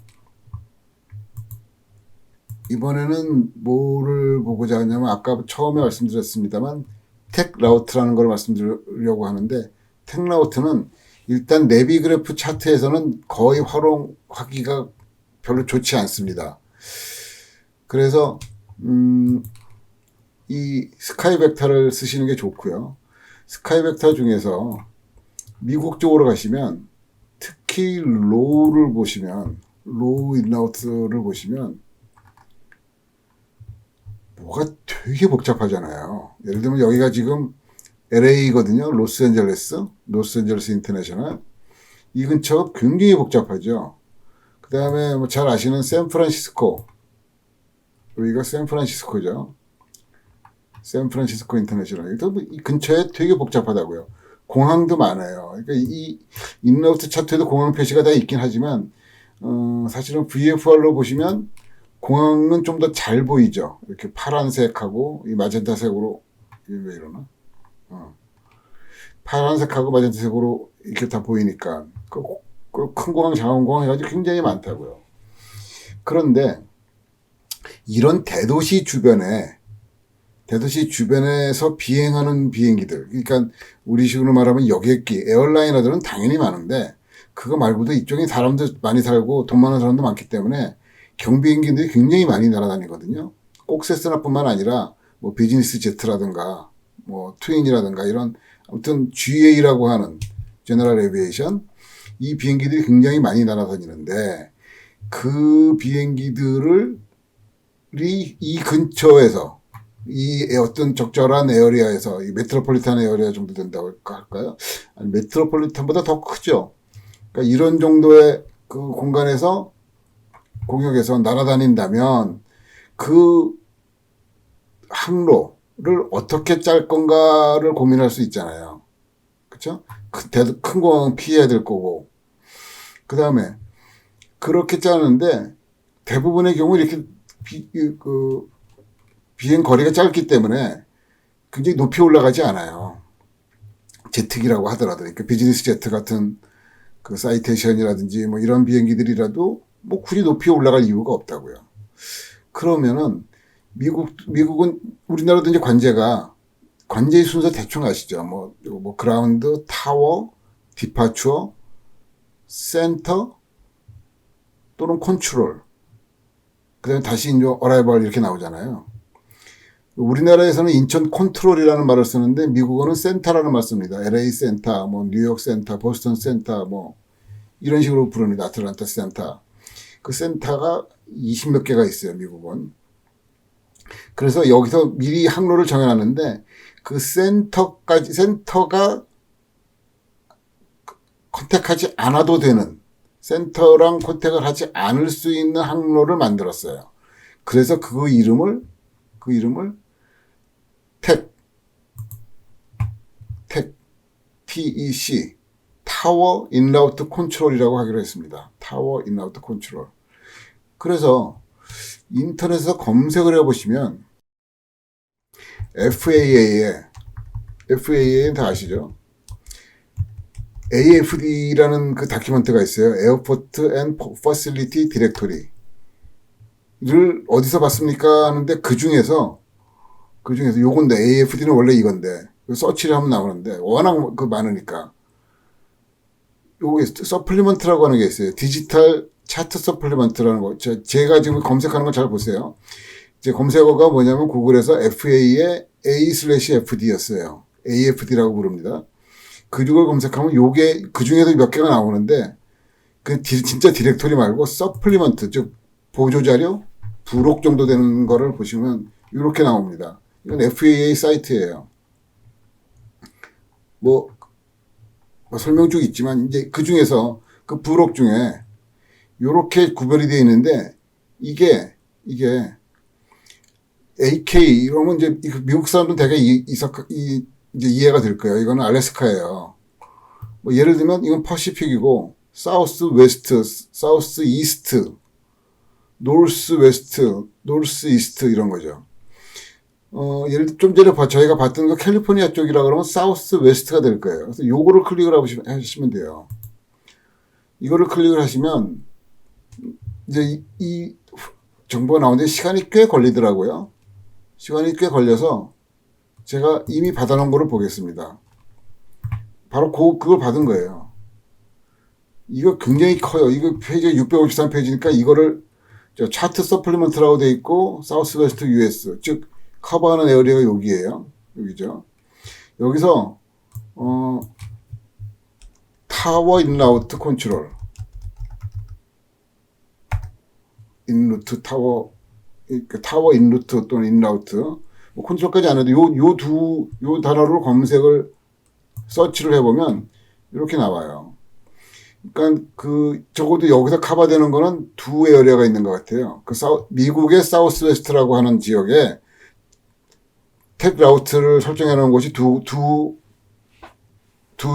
이번에는 뭐를 보고자 하냐면 아까 처음에 말씀드렸습니다만 택라우트라는 걸 말씀드리려고 하는데, 택라우트는 일단 내비그래프 차트에서는 거의 활용하기가 별로 좋지 않습니다. 그래서 이 스카이벡터를 쓰시는 게 좋고요. 스카이벡터 중에서 미국 쪽으로 가시면 특히 로우 인라우트를 보시면 뭐가 되게 복잡하잖아요. 예를 들면 여기가 지금 LA거든요. 로스앤젤레스 인터내셔널. 이 근처가 굉장히 복잡하죠. 그 다음에 잘 아시는 샌프란시스코. 여기가 샌프란시스코죠. 샌프란시스코 인터내셔널. 이 근처에 되게 복잡하다고요. 공항도 많아요. 그러니까 이 인라우트 차트에도 공항 표시가 다 있긴 하지만 사실은 VFR로 보시면 공항은 좀 더 잘 보이죠. 이렇게 파란색하고 이 마젠타색으로 왜 이러나? 파란색하고 마젠타색으로 이렇게 다 보이니까 큰 공항, 작은 공항 해가지고 굉장히 많다고요. 그런데 이런 대도시 주변에서 비행하는 비행기들, 그러니까 우리식으로 말하면 여객기, 에어라이너들은 당연히 많은데 그거 말고도 이쪽에 사람도 많이 살고 돈 많은 사람도 많기 때문에 경비행기들이 굉장히 많이 날아다니거든요. 꼭 세스나뿐만 아니라 뭐 비즈니스 제트라든가 뭐 트윈이라든가 이런 아무튼 GA라고 하는 제너럴 에비에이션 이 비행기들이 굉장히 많이 날아다니는데 그 비행기들을 이 근처에서 이 어떤 적절한 에어리아에서 이 메트로폴리탄 에어리아 정도 된다고 할까요? 아니, 메트로폴리탄보다 더 크죠. 그러니까 이런 정도의 그 공간에서 공역에서 날아다닌다면 그 항로를 어떻게 짤 건가를 고민할 수 있잖아요. 그렇죠? 큰 공항은 피해야 될 거고. 그 다음에 그렇게 짜는데 대부분의 경우 이렇게 비행 거리가 짧기 때문에 굉장히 높이 올라가지 않아요. 제트기라고 하더라도 그러니까 비즈니스 제트 같은 그 사이테이션이라든지 뭐 이런 비행기들이라도 뭐 굳이 높이 올라갈 이유가 없다고요. 그러면은 미국은 우리나라도 이제 관제의 순서 대충 아시죠? 뭐 그라운드, 타워, 디파추어, 센터 또는 컨트롤. 그다음에 다시 이제 어라이벌 이렇게 나오잖아요. 우리나라에서는 인천 컨트롤이라는 말을 쓰는데 미국어는 센터라는 말 씁니다. LA 센터, 뭐 뉴욕 센터, 보스턴 센터 뭐 이런 식으로 부릅니다. 아틀란타 센터. 그 센터가 20몇 개가 있어요, 미국은. 그래서 여기서 미리 항로를 정해놨는데 그 센터가 컨택하지 않아도 되는 센터랑 컨택을 하지 않을 수 있는 항로를 만들었어요. 그래서 그 이름을 TEC 타워 인라우트 컨트롤이라고 하기로 했습니다. 타워 인라우트 컨트롤. 그래서 인터넷에서 검색을 해보시면 FAA는 다 아시죠? AFD라는 그 다큐멘트가 있어요. 에어포트 앤 퍼실리티 디렉토리를 어디서 봤습니까? 하는데 그 중에서 요건데 AFD는 원래 이건데 서치를 하면 나오는데 워낙 많으니까 요게 서플리먼트라고 하는 게 있어요. 디지털 차트 서플리먼트라는 거. 제가 지금 검색하는 거 잘 보세요. 제 검색어가 뭐냐면 구글에서 FA의 A/FD였어요. AFD라고 부릅니다. 그걸 검색하면 요게 그 중에도 몇 개가 나오는데 그 진짜 디렉토리 말고 서플리먼트 즉 보조 자료 부록 정도 되는 거를 보시면 이렇게 나옵니다. 이건 FAA 사이트예요. 뭐 설명 쭉 있지만 이제 그 중에서 그 부록 중에 이렇게 구별이 되어 있는데 이게 AK 이러면 이제 미국 사람들은 되게 이제 이해가 될 거예요. 이거는 알래스카예요. 뭐 예를 들면 이건 퍼시픽이고 사우스 웨스트, 사우스 이스트, 노스 웨스트, 노스 이스트 이런 거죠. 예를 들어 좀 전에 저희가 봤던 거 캘리포니아 쪽이라 그러면 사우스 웨스트가 될 거예요. 그래서 요거를 클릭을 하시면 돼요. 이거를 클릭을 하시면 이제 이 정보가 나오는데 시간이 꽤 걸리더라고요. 시간이 꽤 걸려서 제가 이미 받아놓은 거를 보겠습니다. 바로 그걸 받은 거예요. 이거 굉장히 커요. 이거 페이지가 653페이지니까 이거를 차트 서플리먼트라고 돼 있고 사우스 웨스트 US 즉 커버하는 에어리어가 여기예요. 여기죠. 여기서 타워 인라우트 컨트롤 인루트 타워 인루트 또는 인라우트 뭐 컨트롤까지 안 해도 요 단어로 검색을 서치를 해보면 이렇게 나와요. 그러니까 적어도 여기서 커버되는 거는 두 에어리어가 있는 것 같아요. 미국의 사우스 웨스트라고 하는 지역에 택 라우트를 설정해 놓은 곳이 두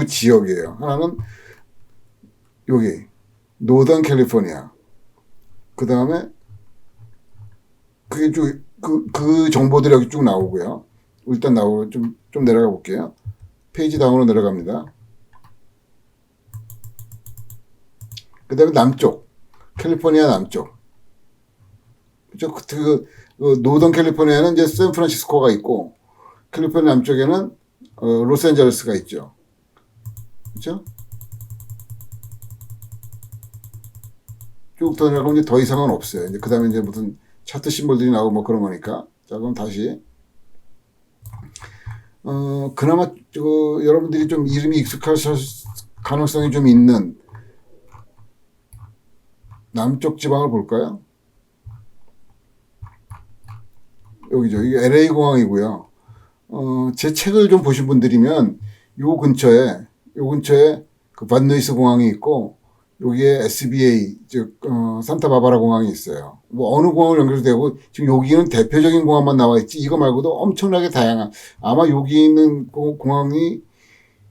지역이에요. 하나는 여기 노던 캘리포니아. 그 다음에 그게 그 정보들이 여기 쭉 나오고요. 일단 좀 내려가 볼게요. 페이지 다운으로 내려갑니다. 그 다음에 남쪽, 캘리포니아 남쪽. 그죠? 노던 캘리포니아는 이제 샌프란시스코가 있고, 캘리포니아 남쪽에는 로스앤젤레스가 있죠. 그죠? 쭉 더 내려가면 이제 더 이상은 없어요. 이제 그 다음에 이제 무슨 차트 심볼들이 나오고 뭐 그런 거니까. 자, 그럼 다시. 그나마 여러분들이 좀 이름이 익숙하실 가능성이 좀 있는 남쪽 지방을 볼까요? 여기죠. 이게 LA 공항이고요. 제 책을 좀 보신 분들이면 요 근처에 그 반누이스 공항이 있고 여기에 SBA 즉 산타바바라 공항이 있어요. 뭐 어느 공항을 연결되고 지금 여기는 대표적인 공항만 나와 있지 이거 말고도 엄청나게 다양한 아마 여기 있는 공항이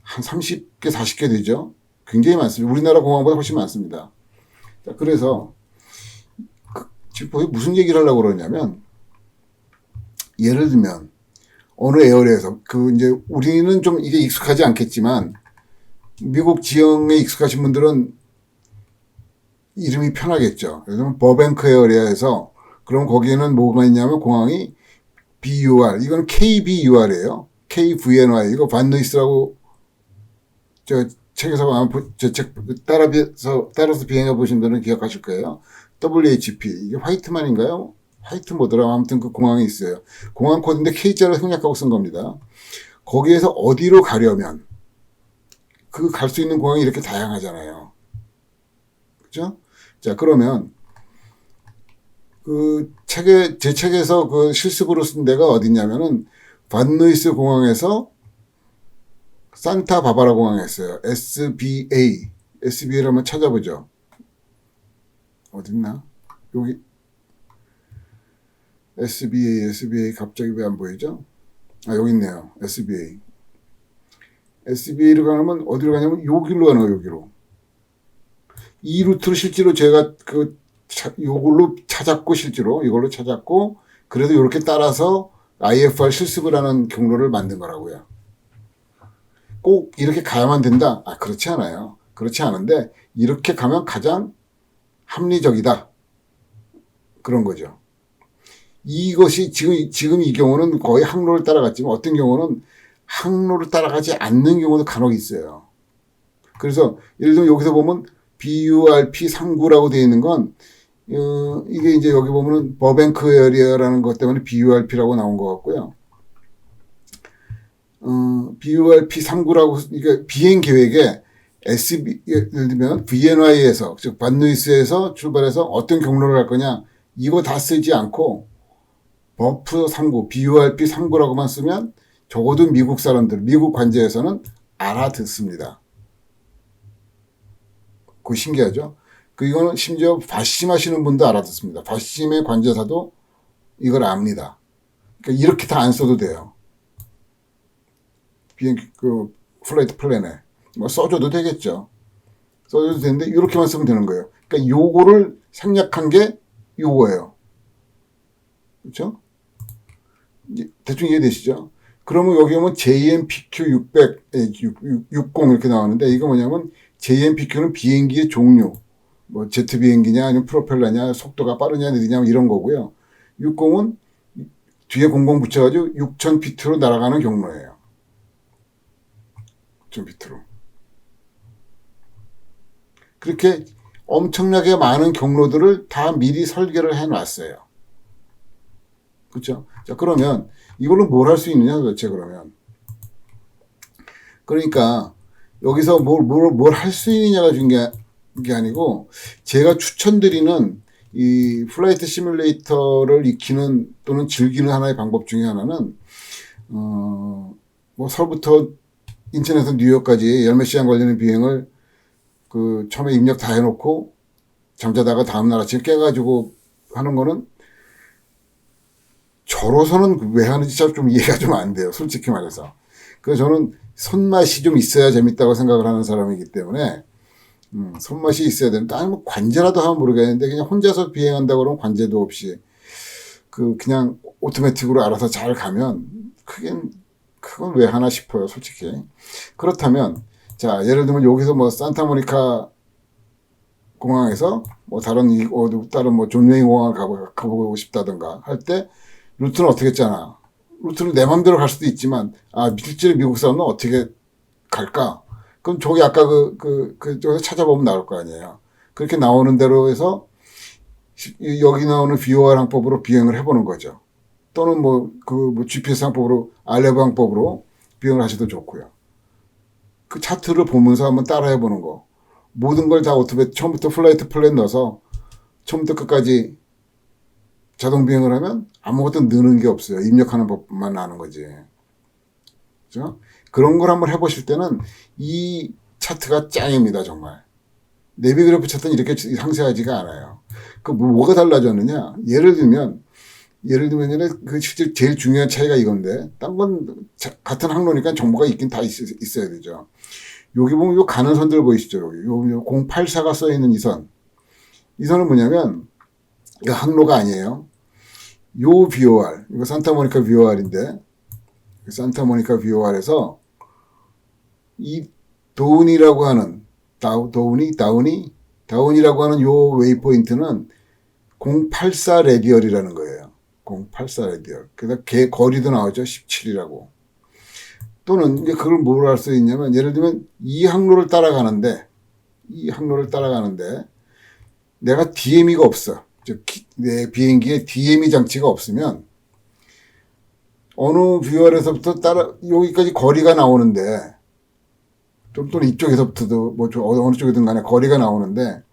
한 30개 40개 되죠. 굉장히 많습니다. 우리나라 공항보다 훨씬 많습니다. 자, 그래서 지금 무슨 얘기를 하려고 그러냐면 예를 들면 어느 에어리에서 이제 우리는 좀 이게 익숙하지 않겠지만 미국 지형에 익숙하신 분들은 이름이 편하겠죠. 그래서 버뱅크 에어리아에서 그럼 거기에는 뭐가 있냐면 공항이 BUR 이건 KBUR이에요. KVNY 이거 반누이스라고 저 책에서 아마 저책 따라서 비행해 보신 분들은 기억하실 거예요. WHP 이게 화이트만인가요? 화이트 뭐더라 아무튼 그 공항이 있어요. 공항 코드인데 K자를 생략하고 쓴 겁니다. 거기에서 어디로 가려면 갈 수 있는 공항이 이렇게 다양하잖아요. 그죠? 자, 그러면 제 책에서 실습으로 쓴 데가 어디냐면은 반누이스 공항에서 산타바바라 공항에 있어요. SBA를 한번 찾아보죠. 어딨나? 여기 SBA 갑자기 왜 안 보이죠? 여기 있네요. SBA로 가면 어디로 가냐면 여기로 가는 여기로. 이 루트로 실제로 제가 이걸로 찾았고 그래도 이렇게 따라서 IFR 실습을 하는 경로를 만든 거라고요. 꼭 이렇게 가야만 된다? 그렇지 않아요. 그렇지 않은데 이렇게 가면 가장 합리적이다. 그런 거죠. 이것이 지금 이 경우는 거의 항로를 따라갔지만 어떤 경우는 항로를 따라가지 않는 경우도 간혹 있어요. 그래서 예를 들면 여기서 보면 BURP 39라고 되어 있는 건 이게 이제 여기 보면은 버뱅크 에어리어라는 것 때문에 BURP라고 나온 것 같고요. BURP 39라고 이게 비행 계획에 예를 들면 VNY에서 즉 반누이스에서 출발해서 어떤 경로를 갈 거냐 이거 다 쓰지 않고 버프 39, BURP 39라고만 쓰면 적어도 미국 사람들, 미국 관제에서는 알아듣습니다. 그거 신기하죠? 이거는 심지어 바심 하시는 분도 알아듣습니다. 바심의 관제사도 이걸 압니다. 그러니까 이렇게 다 안 써도 돼요. 플라이트 플랜에. 뭐 써줘도 되겠죠. 써줘도 되는데, 이렇게만 쓰면 되는 거예요. 그러니까 요거를 생략한 게 요거예요. 그렇죠? 대충 이해되시죠? 그러면 여기 오면 JMPQ 60 이렇게 나오는데, 이거 뭐냐면, JMPQ는 비행기의 종류. 뭐, 제트 비행기냐, 아니면 프로펠러냐, 속도가 빠르냐, 느리냐, 이런 거고요. 60은 뒤에 00 붙여가지고 6000피트로 날아가는 경로예요. 6000피트로. 그렇게 엄청나게 많은 경로들을 다 미리 설계를 해 놨어요. 그렇죠? 자, 그러면 이걸로 뭘 할 수 있느냐, 도대체 그러면. 그러니까 여기서 뭘 할 수 있느냐가 중요한 게 아니고 제가 추천드리는 이 플라이트 시뮬레이터를 익히는 또는 즐기는 하나의 방법 중에 하나는 뭐 서울부터 인천에서 뉴욕까지 10몇 시간 걸리는 비행을 처음에 입력 다 해놓고 잠자다가 다음날 아침에 깨가지고 하는 거는 저로서는 왜 하는지 좀 이해가 좀 안 돼요. 솔직히 말해서. 그래서 저는 손맛이 좀 있어야 재밌다고 생각을 하는 사람이기 때문에 손맛이 있어야 되는데 아니 뭐 관제라도 하면 모르겠는데 그냥 혼자서 비행한다고 그러면 관제도 없이 그냥 오토매틱으로 알아서 잘 가면 그건 왜 하나 싶어요. 솔직히. 그렇다면 자 예를 들면 여기서 뭐 산타모니카 공항에서 뭐 다른 뭐 존 웨인 공항을 가보고 싶다든가 할 때 루트는 어떻게 했잖아. 루트를 내 맘대로 갈 수도 있지만 실제로 미국 사람은 어떻게 갈까? 그럼 저기 아까 그쪽에서 찾아보면 나올 거 아니에요. 그렇게 나오는 대로 해서 여기 나오는 VOR 항법으로 비행을 해보는 거죠. 또는 GPS 항법으로 알레브 항법으로 비행을 하셔도 좋고요. 그 차트를 보면서 한번 따라해보는 거. 모든 걸 다 처음부터 플라이트 플랜 넣어서 처음부터 끝까지 자동 비행을 하면 아무것도 느는 게 없어요. 입력하는 법만 나는 거지. 그죠? 그런 걸 한번 해보실 때는 이 차트가 짱입니다, 정말. 네비그래프 차트는 이렇게 상세하지가 않아요. 뭐가 달라졌느냐? 예를 들면 실제 제일 중요한 차이가 이건데, 딴 건 같은 항로니까 정보가 있긴 다 있어야 되죠. 여기 보면 요 가는 선들 보이시죠? 여기. 요 084가 써있는 이 선. 이 선은 뭐냐면, 이거 항로가 아니에요. 요 VOR, 이거 산타모니카 VOR인데, 산타모니카 VOR에서 이 다운이라고 하는, 다운이라고 하는 요 웨이포인트는 084 레디얼이라는 거예요. 084 레디얼. 그래서 거리도 나오죠. 17이라고. 또는 이제 그걸 뭐로 할 수 있냐면 예를 들면 이 항로를 따라가는데 내가 DME가 없어. 즉 내 비행기에 DME 장치가 없으면 어느 뷰어에서부터 여기까지 거리가 나오는데 또는 이쪽에서부터도 어느 쪽이든 간에 거리가 나오는데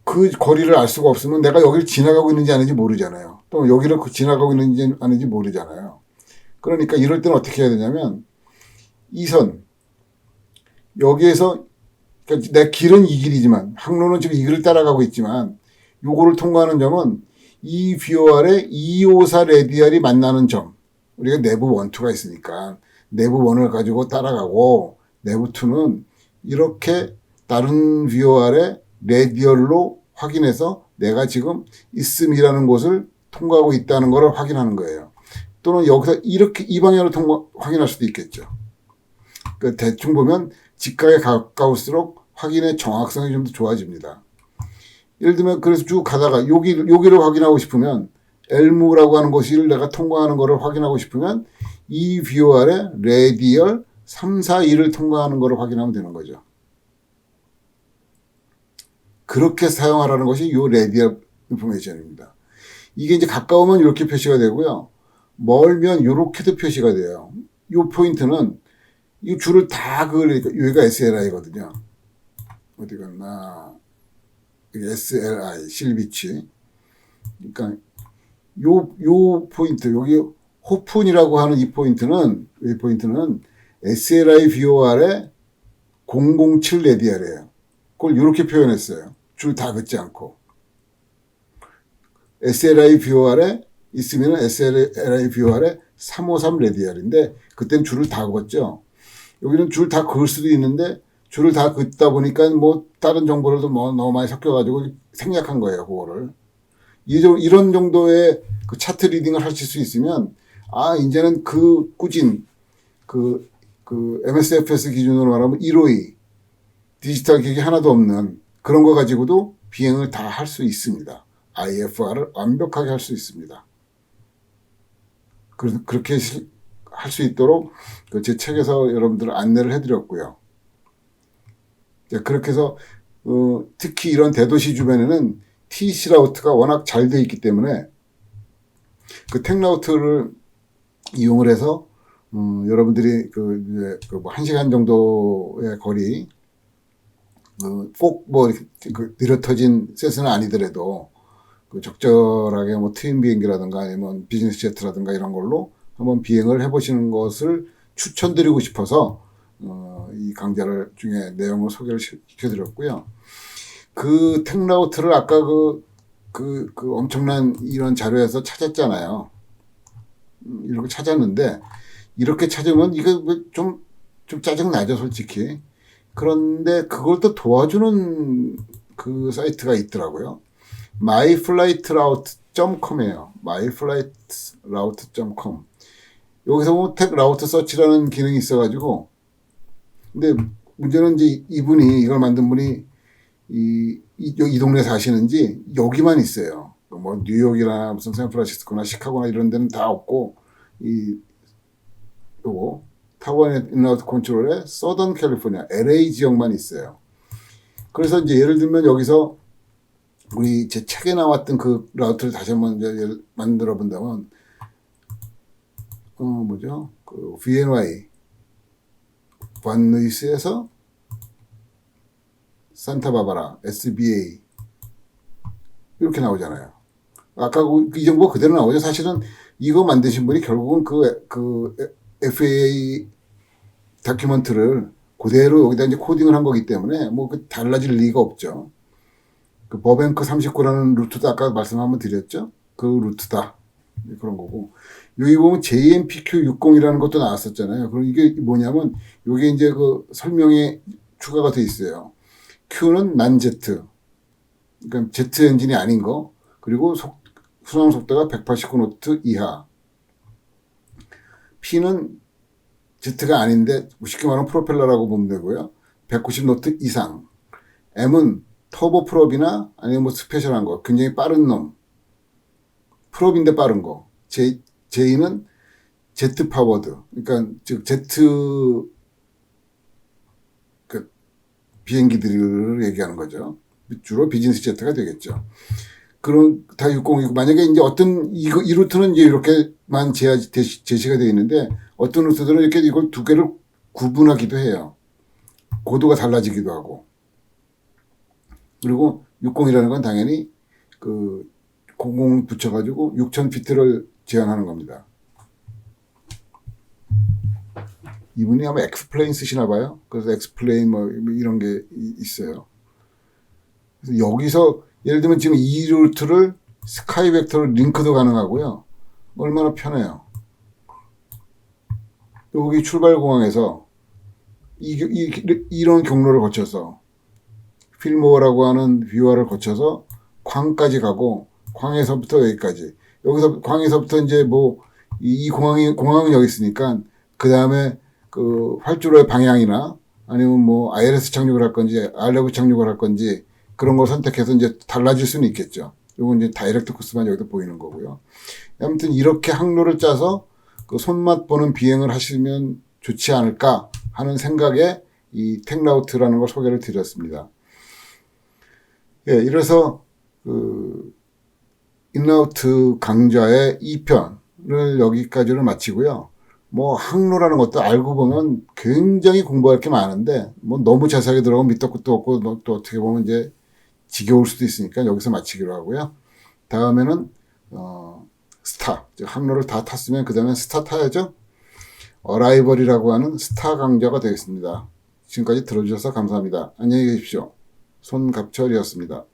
그 거리를 알 수가 없으면 내가 여기를 지나가고 있는지 아닌지 모르잖아요. 또 여기를 지나가고 있는지 아닌지 모르잖아요. 그러니까 이럴 때는 어떻게 해야 되냐면 이 선 여기에서 그러니까 내 길은 이 길이지만 항로는 지금 이 길을 따라가고 있지만 요거를 통과하는 점은 이 VOR의 254 레디얼이 만나는 점. 우리가 내부 1, 2가 있으니까 내부 1을 가지고 따라가고 내부 2는 이렇게 다른 VOR의 레디얼로 확인해서 내가 지금 있음이라는 곳을 통과하고 있다는 것을 확인하는 거예요. 또는 여기서 이렇게 이 방향으로 확인할 수도 있겠죠. 대충 보면 직각에 가까울수록 확인의 정확성이 좀 더 좋아집니다. 예를 들면 그래서 쭉 가다가 여기를 확인하고 싶으면 엘무라고 하는 곳을 내가 통과하는 것을 확인하고 싶으면 이 VOR의 레디얼 342를 통과하는 것을 확인하면 되는 거죠. 그렇게 사용하라는 것이 이 레디얼 인포메이션입니다. 이게 이제 가까우면 이렇게 표시가 되고요. 멀면 이렇게도 표시가 돼요. 이 포인트는 이 줄을 다 여기가 SLI거든요. 어디 갔나? SLI, 실비치. 그러니까 요 포인트, 여기 호푼이라고 하는 이 포인트는 SLI VOR의 007 레디얼이에요. 그걸 이렇게 표현했어요. 줄 다 긋지 않고. SLI VOR에 있으면 SLI VOR의 353 레디얼인데 그때는 줄을 다 긋죠. 여기는 줄 다 그을 수도 있는데 줄을 다 긋다 보니까 다른 정보들도 너무 많이 섞여가지고 생략한 거예요, 그거를. 이런 정도의 그 차트 리딩을 하실 수 있으면, 이제는 꾸진, MSFS 기준으로 말하면 152, 디지털 기기 하나도 없는 그런 거 가지고도 비행을 다 할 수 있습니다. IFR을 완벽하게 할 수 있습니다. 그렇게 할 수 있도록 제 책에서 여러분들 안내를 해드렸고요. 그렇게 해서 특히 이런 대도시 주변에는 TC 라우트가 워낙 잘 되어 있기 때문에 그 텍라우트를 이용을 해서 여러분들이 1시간 정도의 거리 꼭 느려터진 셋은 아니더라도 적절하게 트윈 비행기라든가 아니면 비즈니스 제트라든가 이런 걸로 한번 비행을 해보시는 것을 추천드리고 싶어서 이 강좌를 중에 내용을 소개를 시켜드렸고요. 그 텍라우트를 아까 그 엄청난 이런 자료에서 찾았잖아요. 이렇게 찾았는데, 이렇게 찾으면 이거 좀 짜증나죠, 솔직히. 그런데 그걸 또 도와주는 그 사이트가 있더라고요. myflightroute.com이에요. myflightroute.com. 여기서 보면 텍 라우트 서치라는 기능이 있어가지고, 근데 문제는 이제 이분이, 이걸 만든 분이 이 동네 사시는지 여기만 있어요. 뭐 뉴욕이나 무슨 샌프란시스코나 시카고나 이런 데는 다 없고, 요거 타원 인라우트 컨트롤의 서던 캘리포니아 LA 지역만 있어요. 그래서 이제 예를 들면 여기서 우리 제 책에 나왔던 그 라우트를 다시 한번 이제 만들어 본다면, 뭐죠? 그 VNY 반루이스에서 산타바바라 SBA 이렇게 나오잖아요. 아까 이 정보 그대로 나오죠. 사실은 이거 만드신 분이 결국은 그 FAA 다큐멘트를 그대로 여기다 이제 코딩을 한 거기 때문에 뭐 그 달라질 리가 없죠. 그 버뱅크 39라는 루트도 아까 말씀 한번 드렸죠. 그 루트다. 그런 거고. 여기 보면 JMPQ60이라는 것도 나왔었잖아요. 그럼 이게 뭐냐면, 요게 이제 그 설명에 추가가 돼 있어요. Q는 난 Z. 그러니까 Z 엔진이 아닌 거. 그리고 순항 속도가 189노트 이하. P는 Z가 아닌데, 쉽게 말하면 프로펠러라고 보면 되고요. 190노트 이상. M은 터보 프롭이나 아니면 뭐 스페셜한 거. 굉장히 빠른 놈. 프롭인데 빠른 거. J는 Z 파워드. 그러니까 즉 Z 그 비행기들을 얘기하는 거죠. 주로 비즈니스 제트가 되겠죠. 그런 다 60이고 만약에 이제 어떤 이 루트는 이제 이렇게만 제시가 되어 있는데 어떤 루트들은 이렇게 이걸 두 개를 구분하기도 해요. 고도가 달라지기도 하고. 그리고 60이라는 건 당연히 그 00 붙여가지고 6000피트를 제한하는 겁니다. 이분이 아마 엑스플레인 쓰시나 봐요. 그래서 엑스플레인 뭐 이런 게 있어요. 그래서 여기서 예를 들면 지금 이 루트를 스카이 벡터로 링크도 가능하고요. 얼마나 편해요. 여기 출발공항에서 이런 경로를 거쳐서 필모어라고 하는 뷰어를 거쳐서 광까지 가고 광에서부터 여기까지. 여기서 광에서부터 이제 뭐 이 공항은 여기 있으니까 그 다음에 그 활주로의 방향이나 아니면 뭐 ILS 착륙을 할 건지 RLV 착륙을 할 건지 그런 걸 선택해서 이제 달라질 수는 있겠죠. 이건 이제 다이렉트 코스만 여기서 보이는 거고요. 아무튼 이렇게 항로를 짜서 그 손맛 보는 비행을 하시면 좋지 않을까 하는 생각에 이 텍라우트라는 걸 소개를 드렸습니다. 예, 이래서 그 인라우트 강좌의 2편을 여기까지를 마치고요. 뭐 항로라는 것도 알고 보면 굉장히 공부할 게 많은데 뭐 너무 자세하게 들어가면 밑도 끝도 없고 또 어떻게 보면 이제 지겨울 수도 있으니까 여기서 마치기로 하고요. 다음에는 스타, 즉 항로를 다 탔으면 그 다음에 스타 타야죠. 어라이벌이라고 하는 스타 강좌가 되겠습니다. 지금까지 들어주셔서 감사합니다. 안녕히 계십시오. 손갑철이었습니다.